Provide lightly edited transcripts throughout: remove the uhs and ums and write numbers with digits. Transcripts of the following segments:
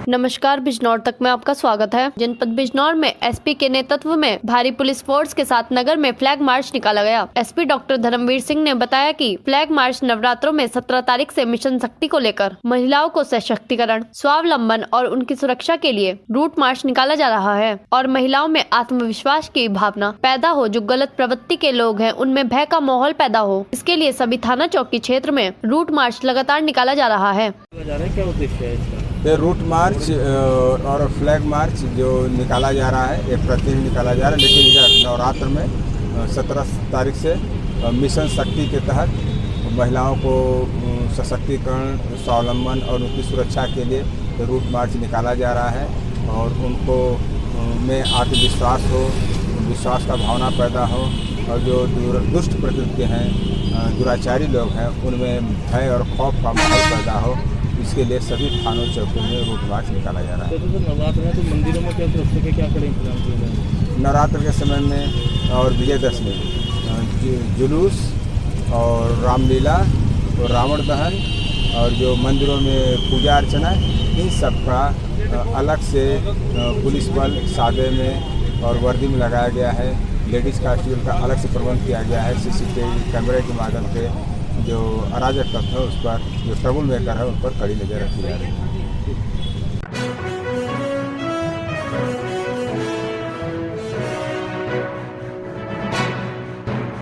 नमस्कार, बिजनौर तक में आपका स्वागत है। जनपद बिजनौर में एसपी के नेतृत्व में भारी पुलिस फोर्स के साथ नगर में फ्लैग मार्च निकाला गया। एसपी डॉक्टर धर्मवीर सिंह ने बताया कि फ्लैग मार्च नवरात्रों में 17 तारीख से मिशन शक्ति को लेकर महिलाओं को सशक्तिकरण, स्वावलंबन और उनकी सुरक्षा के लिए रूट मार्च निकाला जा रहा है और महिलाओं में आत्मविश्वास की भावना पैदा हो। जो गलत प्रवृत्ति के लोग हैं उनमें भय का माहौल पैदा हो, इसके लिए सभी थाना चौकी क्षेत्र में रूट मार्च लगातार निकाला जा रहा है। क्या उद्देश्य है इसका? ये रूट मार्च और फ्लैग मार्च जो निकाला जा रहा है, ये प्रतिदिन निकाला जा रहा है, लेकिन इधर नवरात्र में 17 तारीख से मिशन शक्ति के तहत महिलाओं को सशक्तिकरण, स्वावलंबन और उनकी सुरक्षा के लिए रूट मार्च निकाला जा रहा है और उनको में आत्मविश्वास हो, विश्वास का भावना पैदा हो और जो दुष्ट प्रकृति के हैं, दुराचारी लोग हैं, उनमें भय और खौफ का माहौल पैदा हो। इसके लिए सभी थानों चौकों में रूट मार्च निकाला जा रहा है। तो नवरात्र में तो मंदिरों में क्या सुरक्षा के क्या करें इंतजाम किए गए? नवरात्र के समय में और विजयदशमी जुलूस और रामलीला और रावण दहन और जो मंदिरों में पूजा अर्चना, इन सब का अलग से पुलिस बल सादे में और वर्दी में लगाया गया है। लेडीज़ कांस्टेबल का अलग से प्रबंध किया गया है। सीसीटीवी कैमरे के माध्यम से जो अराजक तत्व है उस पर, जो ट्रबल मेकर है उन पर कड़ी नजर रखी जा रही है।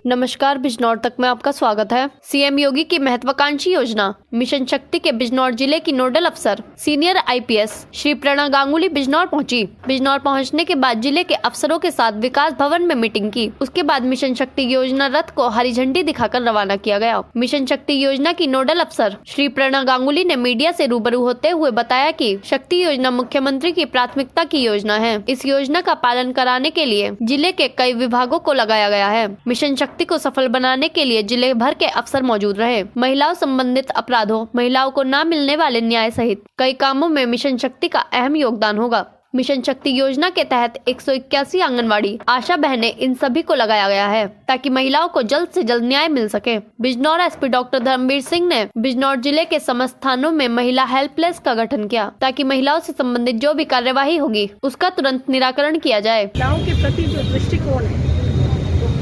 नमस्कार, बिजनौर तक में आपका स्वागत है। सीएम योगी की महत्वाकांक्षी योजना मिशन शक्ति के बिजनौर जिले की नोडल अफसर सीनियर आईपीएस श्री प्रणा गांगुली बिजनौर पहुंची। बिजनौर पहुंचने के बाद जिले के अफसरों के साथ विकास भवन में मीटिंग की। उसके बाद मिशन शक्ति योजना रथ को हरी झंडी दिखाकर रवाना किया गया। मिशन शक्ति योजना की नोडल अफसर श्री प्रणा गांगुली ने मीडिया से रूबरू होते हुए बताया कि शक्ति योजना मुख्यमंत्री की प्राथमिकता की योजना है। इस योजना का पालन कराने के लिए जिले के कई विभागों को लगाया गया है। मिशन शक्ति को सफल बनाने के लिए जिले भर के अफसर मौजूद रहे। महिलाओं संबंधित अपराधों, महिलाओं को न मिलने वाले न्याय सहित कई कामों में मिशन शक्ति का अहम योगदान होगा। मिशन शक्ति योजना के तहत 181 आंगनवाड़ी आशा बहनें, इन सभी को लगाया गया है ताकि महिलाओं को जल्द से जल्द न्याय मिल सके। बिजनौर एसपी डॉक्टर धर्मवीर सिंह ने बिजनौर जिले के समस्त थानों में महिला हेल्पलेस का गठन किया ताकि महिलाओं से संबंधित जो भी कार्यवाही होगी उसका तुरंत निराकरण किया जाए। महिलाओं के प्रति जो दृष्टिकोण है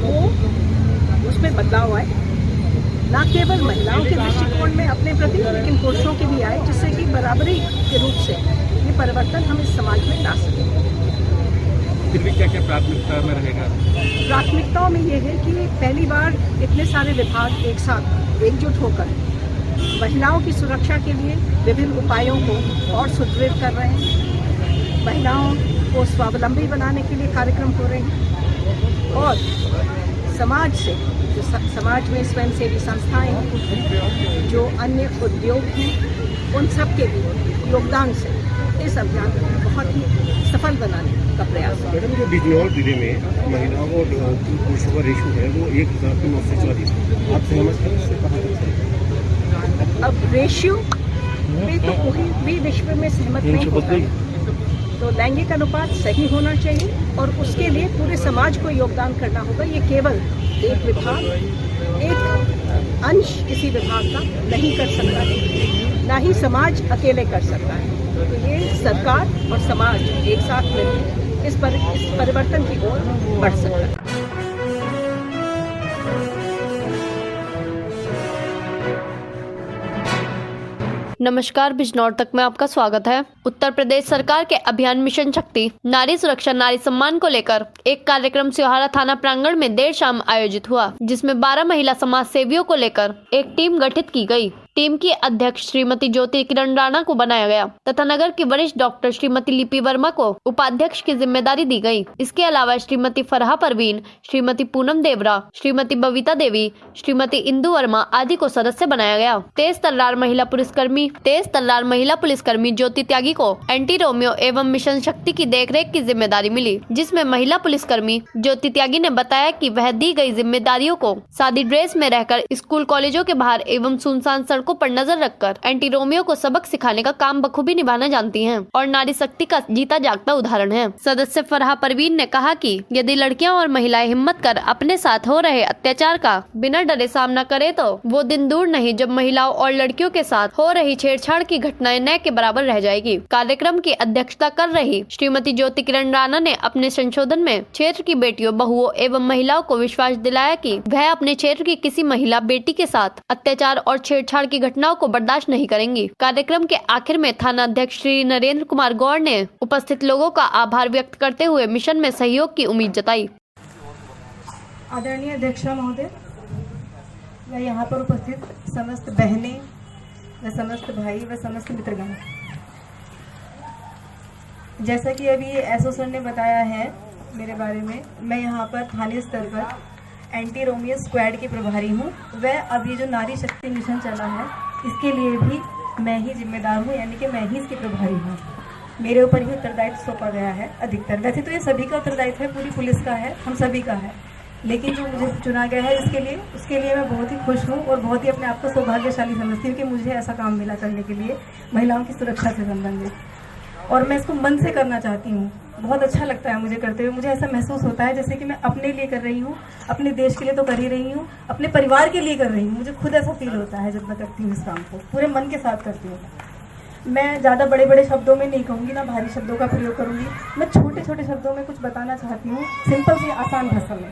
वो उसमें बदलाव आए, न केवल महिलाओं के दृष्टिकोण में अपने प्रति, लेकिन पुरुषों के भी आए, जिससे कि बराबरी के रूप से ये परिवर्तन हम इस समाज में ला सकें। फिर भी क्या क्या प्राथमिकता में रहेगा? प्राथमिकताओं में ये है कि पहली बार इतने सारे विभाग एक साथ एकजुट होकर महिलाओं की सुरक्षा के लिए विभिन्न उपायों को और सुदृढ़ कर रहे हैं। महिलाओं को स्वावलंबी बनाने के लिए कार्यक्रम हो रहे हैं और समाज से, जो समाज में स्वयंसेवी संस्थाएं हैं, जो अन्य उद्योग हैं, उन सब के भी योगदान से इस अभियान को बहुत ही सफल बनाने का प्रयास है। मैडम, जो बिजनौर जिले में महिलाओं और पुरुषों का रेशो है वो 1:940, आप सहमत हैं इससे? कहा अब रेशियो में तो कोई भी विश्व में सहमत नहीं होता है, तो लैंगिक अनुपात सही होना चाहिए और उसके लिए पूरे समाज को योगदान करना होगा। ये केवल एक विभाग, एक अंश किसी विभाग का नहीं कर सकता है, ना ही समाज अकेले कर सकता है। तो ये सरकार और समाज एक साथ मिलकर इस परिवर्तन की ओर बढ़ सकता है। नमस्कार, बिजनौर तक में आपका स्वागत है। उत्तर प्रदेश सरकार के अभियान मिशन शक्ति नारी सुरक्षा नारी सम्मान को लेकर एक कार्यक्रम सिहारा थाना प्रांगण में देर शाम आयोजित हुआ, जिसमें 12 महिला समाज सेवियों को लेकर एक टीम गठित की गई। टीम की अध्यक्ष श्रीमती ज्योति किरण राणा को बनाया गया तथा नगर की वरिष्ठ डॉक्टर श्रीमती लिपि वर्मा को उपाध्यक्ष की जिम्मेदारी दी गई। इसके अलावा श्रीमती फरहा परवीन, श्रीमती पूनम देवरा, श्रीमती बबीता देवी, श्रीमती इंदु वर्मा आदि को सदस्य बनाया गया। तेज तर्रार महिला पुलिसकर्मी ज्योति त्यागी को एंटी रोमियो एवं मिशन शक्ति की देखरेख की जिम्मेदारी मिली, जिसमें महिला पुलिसकर्मी ज्योति त्यागी ने बताया कि वह दी गई जिम्मेदारियों को सादी ड्रेस में रहकर स्कूल कॉलेजों के बाहर एवं सुनसान सड़कों पर नजर रखकर एंटी रोमियो को सबक सिखाने का काम बखूबी निभाना जानती हैं और नारी शक्ति का जीता जागता उदाहरण है। सदस्य फरहा परवीन ने कहा कि यदि लड़कियां और महिलाएं हिम्मत कर अपने साथ हो रहे अत्याचार का बिना डरे सामना करे तो वो दिन दूर नहीं जब महिलाओं और लड़कियों के साथ हो रही छेड़छाड़ की घटनाएं न के बराबर रह जाएगी। कार्यक्रम की अध्यक्षता कर रही श्रीमती ज्योति किरण राणा ने अपने संशोधन में क्षेत्र की बेटियों, बहुओं एवं महिलाओं को विश्वास दिलाया कि वह अपने क्षेत्र की किसी महिला बेटी के साथ अत्याचार और छेड़छाड़ की घटनाओं को बर्दाश्त नहीं करेंगी। कार्यक्रम के आखिर में थाना अध्यक्ष श्री नरेंद्र कुमार गौड़ ने उपस्थित लोगों का आभार व्यक्त करते हुए मिशन में सहयोग की उम्मीद जताई। आदरणीय अध्यक्ष महोदय व यहाँ पर उपस्थित समस्त बहनें व समस्त भाई व समस्त मित्रगण, जैसा कि अभी एसओ सर ने बताया है मेरे बारे में, मैं यहाँ पर स्थानीय स्तर पर एंटी रोमियो स्क्वाड की प्रभारी हूँ। वह अब ये जो नारी शक्ति मिशन चला है इसके लिए भी मैं ही जिम्मेदार हूँ, यानी कि मैं ही इसकी प्रभारी हूँ। मेरे ऊपर ही उत्तरदायित्व सौंपा गया है अधिकतर। वैसे तो ये सभी का उत्तरदायित्व है, पूरी पुलिस का है, हम सभी का है, लेकिन जो मुझे चुना गया है उसके लिए मैं बहुत ही खुश हूँ और बहुत ही अपने आप को सौभाग्यशाली समझती हूँ कि मुझे ऐसा काम मिला करने के लिए महिलाओं की सुरक्षा से संबंधित, और मैं इसको मन से करना चाहती हूँ। बहुत अच्छा लगता है मुझे करते हुए। मुझे ऐसा महसूस होता है जैसे कि मैं अपने लिए कर रही हूँ, अपने देश के लिए तो कर ही रही हूँ, अपने परिवार के लिए कर रही हूँ। मुझे खुद ऐसा फील होता है जब मैं करती हूँ इस काम को, पूरे मन के साथ करती हूँ। मैं ज़्यादा बड़े बड़े शब्दों में नहीं कहूँगी, ना भारी शब्दों का प्रयोग करूँगी। मैं छोटे छोटे शब्दों में कुछ बताना चाहती हूँ, सिंपल सी आसान भाषा में।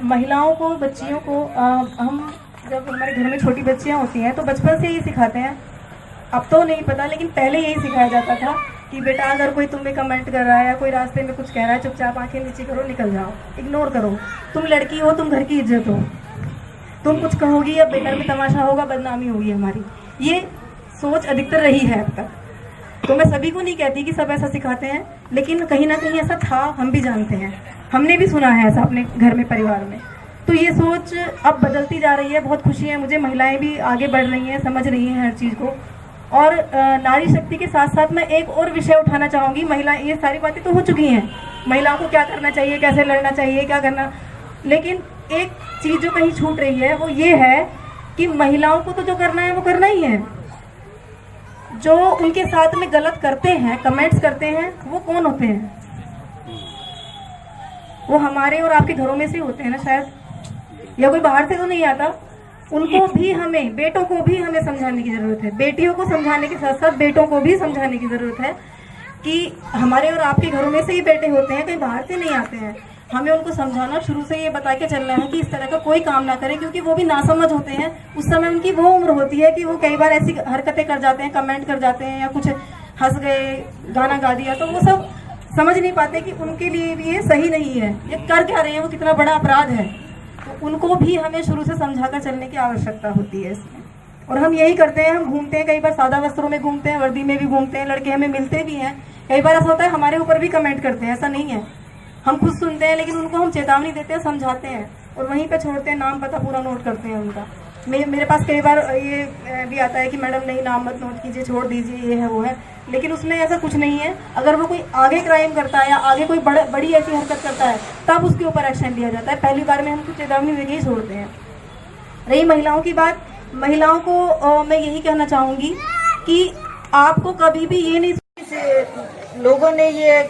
महिलाओं को, बच्चियों को हम जब हमारे घर में छोटी बच्चियाँ होती हैं तो बचपन से ही सिखाते हैं, अब तो नहीं पता लेकिन पहले यही सिखाया जाता था कि बेटा अगर कोई तुम्हें कमेंट कर रहा है या कोई रास्ते में कुछ कह रहा है, चुपचाप आंखें नीचे करो, निकल जाओ, इग्नोर करो। तुम लड़की हो, तुम घर की इज्जत हो, तुम कुछ कहोगी या बेकार में तमाशा होगा, बदनामी होगी हमारी। ये सोच अधिकतर रही है अब तक। तो मैं सभी को नहीं कहती कि सब ऐसा सिखाते हैं, लेकिन कहीं ना कहीं ऐसा था, हम भी जानते हैं, हमने भी सुना है ऐसा अपने घर में, परिवार में। तो ये सोच अब बदलती जा रही है, बहुत खुशी है मुझे। महिलाएं भी आगे बढ़ रही हैं, समझ रही हैं हर चीज़ को। और नारी शक्ति के साथ साथ मैं एक और विषय उठाना चाहूँगी। महिला, ये सारी बातें तो हो चुकी हैं, महिलाओं को क्या करना चाहिए, कैसे लड़ना चाहिए, क्या करना, लेकिन एक चीज़ जो कहीं छूट रही है वो ये है कि महिलाओं को तो जो करना है वो करना ही है। जो उनके साथ में गलत करते हैं, कमेंट्स करते हैं, वो कौन होते हैं? वो हमारे और आपके घरों में से होते हैं ना शायद, या कोई बाहर से तो नहीं आता। उनको भी हमें, बेटों को भी हमें समझाने की ज़रूरत है। बेटियों को समझाने के साथ साथ बेटों को भी समझाने की ज़रूरत है कि हमारे और आपके घरों में से ही बेटे होते हैं, कहीं बाहर से नहीं आते हैं। हमें उनको समझाना, शुरू से ये बता के चलना है कि इस तरह का कोई काम ना करें, क्योंकि वो भी नासमझ होते हैं। उस समय उनकी वो उम्र होती है कि वो कई बार ऐसी हरकतें कर जाते हैं, कमेंट कर जाते हैं, या कुछ हंस गए, गाना गा दिया, तो वो सब समझ नहीं पाते कि उनके लिए भी ये सही नहीं है, ये कर क्या रहे हैं, वो कितना बड़ा अपराध है। तो उनको भी हमें शुरू से समझाकर चलने की आवश्यकता होती है इसमें। और हम यही करते हैं, हम घूमते हैं, कई बार सादा वस्त्रों में घूमते हैं, वर्दी में भी घूमते हैं, लड़के हमें मिलते भी हैं, कई बार ऐसा होता है हमारे ऊपर भी कमेंट करते हैं, ऐसा नहीं है। हम खुद सुनते हैं, लेकिन उनको हम चेतावनी देते हैं, समझाते हैं और वहीं पे छोड़ते हैं, नाम पता पूरा नोट करते हैं उनका। मेरे पास कई बार ये भी आता है कि मैडम नहीं, नाम मत नोट कीजिए, छोड़ दीजिए, ये है वो है, लेकिन उसमें ऐसा कुछ नहीं है। अगर वो कोई आगे क्राइम करता है या आगे कोई बड़ी ऐसी हरकत करता है तब उसके ऊपर एक्शन लिया जाता है। पहली बार में हम कुछ चेतावनी देके ही छोड़ते हैं। रही महिलाओं की बात, महिलाओं को मैं यही कहना चाहूँगी कि आपको कभी भी ये नहीं, लोगों ने ये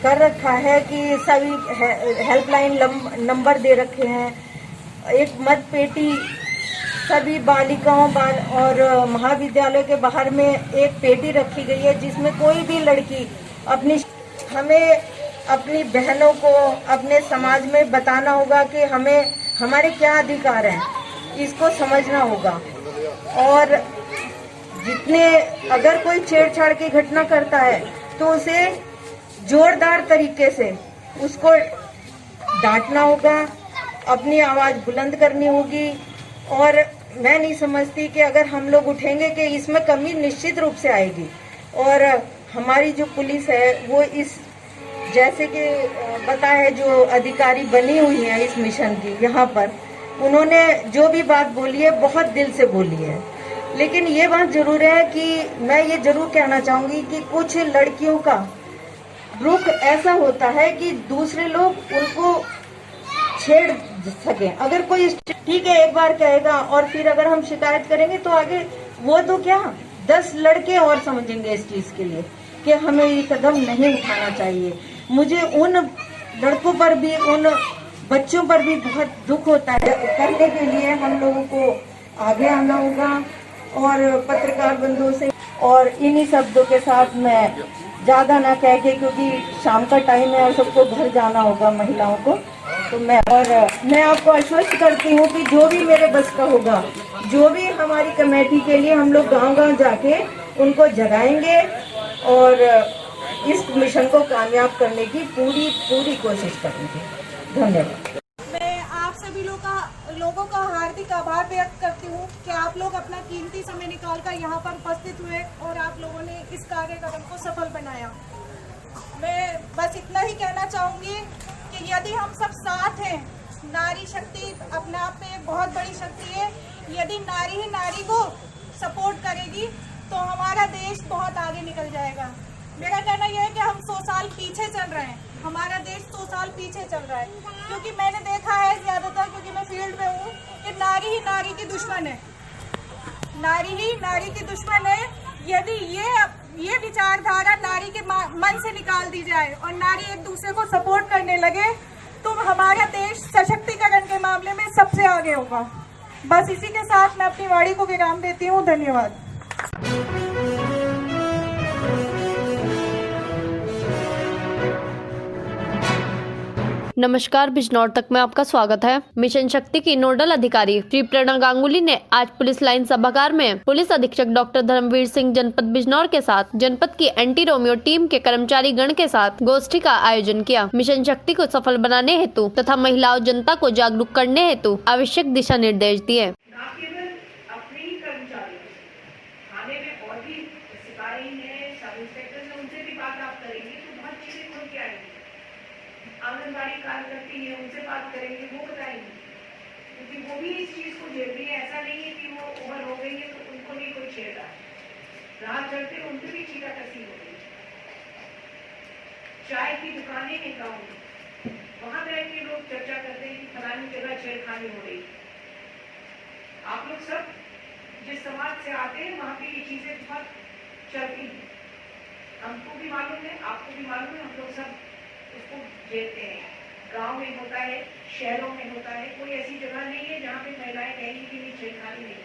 कर रखा है कि सभी हेल्पलाइन नंबर दे रखे हैं, एक मत पेटी सभी बालिकाओं और महाविद्यालय के बाहर में एक पेटी रखी गई है, जिसमें कोई भी लड़की हमें अपनी बहनों को अपने समाज में बताना होगा कि हमें हमारे क्या अधिकार हैं, इसको समझना होगा। और अगर कोई छेड़छाड़ की घटना करता है तो उसे जोरदार तरीके से उसको डांटना होगा, अपनी आवाज़ बुलंद करनी होगी। और मैं नहीं समझती कि अगर हम लोग उठेंगे कि इसमें कमी निश्चित रूप से आएगी। और हमारी जो पुलिस है वो इस, जैसे कि पता है, जो अधिकारी बनी हुई है इस मिशन की, यहाँ पर उन्होंने जो भी बात बोली है बहुत दिल से बोली है। लेकिन ये बात जरूर है कि मैं ये जरूर कहना चाहूँगी कि कुछ लड़कियों का रुख ऐसा होता है कि दूसरे लोग उनको छेड़ सके। अगर कोई ठीक है एक बार कहेगा और फिर अगर हम शिकायत करेंगे तो आगे वो तो क्या 10 लड़के और समझेंगे इस चीज के लिए कि हमें ये कदम नहीं उठाना चाहिए। मुझे उन लड़कों पर भी उन बच्चों पर भी बहुत दुख होता है। करने के लिए हम लोगों को आगे आना होगा और पत्रकार बंधुओं से, और इन्हीं शब्दों के साथ मैं ज्यादा ना कह के, क्योंकि शाम का टाइम है और सबको घर जाना होगा महिलाओं को, तो मैं आपको आश्वस्त करती हूँ कि जो भी मेरे बस का होगा, जो भी हमारी कमेटी के लिए हम लोग गांव-गांव जाके उनको जगाएंगे और इस मिशन को कामयाब करने की पूरी कोशिश करेंगे। धन्यवाद। मैं आप सभी लोगों का हार्दिक आभार व्यक्त करती हूँ कि आप लोग अपना कीमती समय निकालकर यहाँ पर उपस्थित हुए और आप लोगों ने इस कार्यक्रम को सफल बनाया। मैं बस इतना ही कहना चाहूँगी कि यदि हम सब साथ हैं, नारी शक्ति अपने आप में एक बहुत बड़ी शक्ति है। यदि नारी ही नारी को सपोर्ट करेगी तो हमारा देश बहुत आगे निकल जाएगा। मेरा कहना यह है कि हम 100 साल पीछे चल रहे हैं, हमारा देश 100 साल पीछे चल रहा है, क्योंकि मैंने देखा है ज्यादातर, क्योंकि मैं फील्ड में हूँ, कि नारी ही नारी की दुश्मन है, नारी ही नारी की दुश्मन है। यदि ये विचारधारा नारी के मन से निकाल दी जाए और नारी एक दूसरे को सपोर्ट करने लगे तो हमारा देश सशक्तिकरण के मामले में सबसे आगे होगा। बस इसी के साथ मैं अपनी वाणी को विराम देती हूँ। धन्यवाद। नमस्कार, बिजनौर तक में आपका स्वागत है। मिशन शक्ति की नोडल अधिकारी श्री प्रणा गांगुली ने आज पुलिस लाइन सभागार में पुलिस अधीक्षक डॉक्टर धर्मवीर सिंह जनपद बिजनौर के साथ जनपद की एंटी रोमियो टीम के कर्मचारी गण के साथ गोष्ठी का आयोजन किया। मिशन शक्ति को सफल बनाने हेतु तथा महिलाओं जनता को जागरूक करने हेतु आवश्यक दिशा निर्देश दिए। आंगनबाड़ी कार्यकर्ती है, उनसे बात करेंगे, वो बताएंगे, क्योंकि वो भी इस चीज को झेल रही है। ऐसा नहीं है कि वो ओवर हो गई है तो उनको नहीं कोई छेड़ रहा है, राह चलते उनसे भी छीटा कसी हो गई। चाय की दुकानें हैं गाँव में, वहां बैठ के लोग चर्चा करते हैं कि फलानी जगह छेड़खानी हो रही। आप लोग सब जिस समाज से आते हैं वहां पे ये चीजें बहुत चलती हैं, हमको भी मालूम है, आपको भी मालूम है, हम लोग सब उसको झेलते हैं। गांव में होता है, शहरों में होता है, कोई ऐसी जगह नहीं है जहाँ पे महिलाएं कहेंगी कि नहीं छेड़खानी नहीं।